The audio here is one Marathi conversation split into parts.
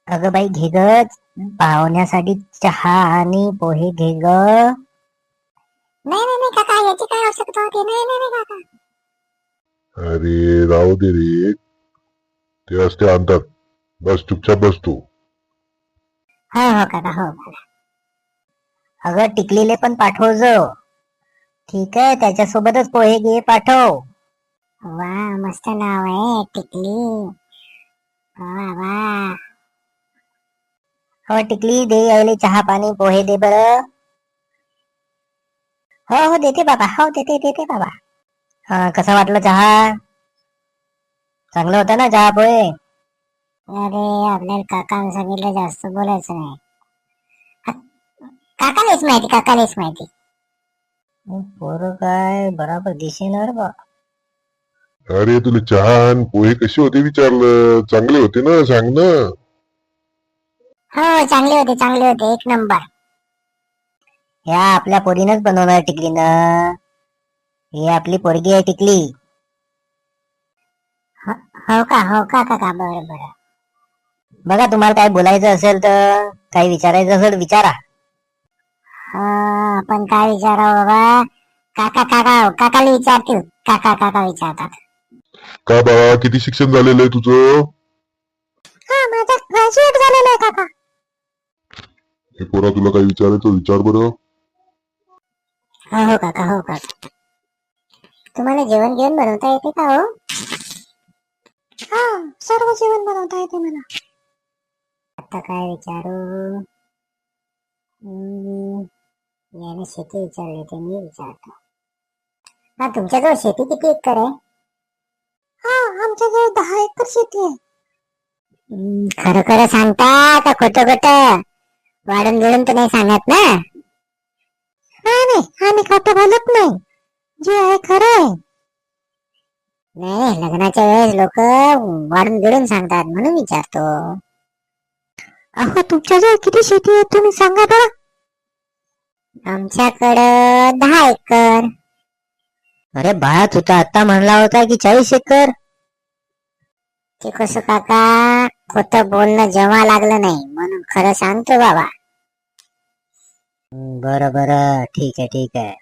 अगं बाई घे ग, पाहुण्यासाठी चहा आणि पोहे घे ग. नाही नाही नाही काका, याची काय आवश्यकता होती? नाही नाही नाही काका. अरे राहू दे रे, ते असते आणतात. बस चुपचाप बस तू. हो हो काका, हो काका. अगं टिकलीले पण पाठव जो. ठीक आहे, त्याच्यासोबतच पोहे घे पाठव. वा, मस्त नाव आहे टिकली. वा वा. हो टिकली दे, यायले चहा पाणी पोहे दे बरं. हो हो देते बाबा, हो देते देते बाबा. कसा वाटलं चहा? चांगलं होता ना चहा पोहे? अरे आपल्याला काकाने सांगितलं जास्त बोलायचं नाही. काकालाच माहिती, काकालाच माहिती. पोरं काय बराबर दिसेनार बा. अरे तुला चहा आणि पोहे कसे होते विचारलं. चांगले होते ना, सांग ना. हो चांगले होते, चांगले होते, एक नंबर. ह्या आपल्या पोरीनच बनवणार टिकलीनं. ही आपली पोरगी आहे टिकली. हो का काका, बरं बरं. बघा, तुम्हाला काय बोलायचं असेल तर, काही विचारायचं असेल विचारा. आपण काय विचारावं बाबा? काका काका काकाला विचारतील. काका काका विचारतात. का बाळा, किती शिक्षण झालेलं आहे तुझं? माझं ग्रॅज्युएट झालेलं आहे काका. हे पोरा, तुला काही विचारायचं विचार बरं. हो काका, हो काका. तुम्हाला जेवण बनवता येते का हो? हा, सर्व जेवण बनवता येते मला. आता काय विचारू? याने शेती विचारली ते मी विचारतो. हा, तुमच्याजवळ शेती किती एकर आहे? हा, आमच्याजवळ 10 एकर शेती आहे. खरं खरं सांगता का खोटं खोटं? वाढून बिडून तर नाही सांगत ना? नाही, आम्ही खोटं बोलत नाही. जे आहे खरं आहे. नाही, लग्नाच्या वेळेस लोक वाढून बिडून सांगतात म्हणून विचारतो. अहो, तुमच्याजवळ किती शेती आहे तुम्ही सांगा बरं. आमच्याकडं 10 एकर. अरे बाळा, तू तर आता म्हणला होता की 40 एकर. ते कसं काका, खोटं बोलणं जेव्हा लागलं नाही म्हणून खरं सांगतो बाबा. बरं बरं, ठीक आहे ठीक आहे.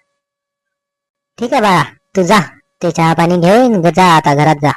ठीक आहे बाळा, तू जा, ते चहा पाणी घेऊन जा, आता घरात जा.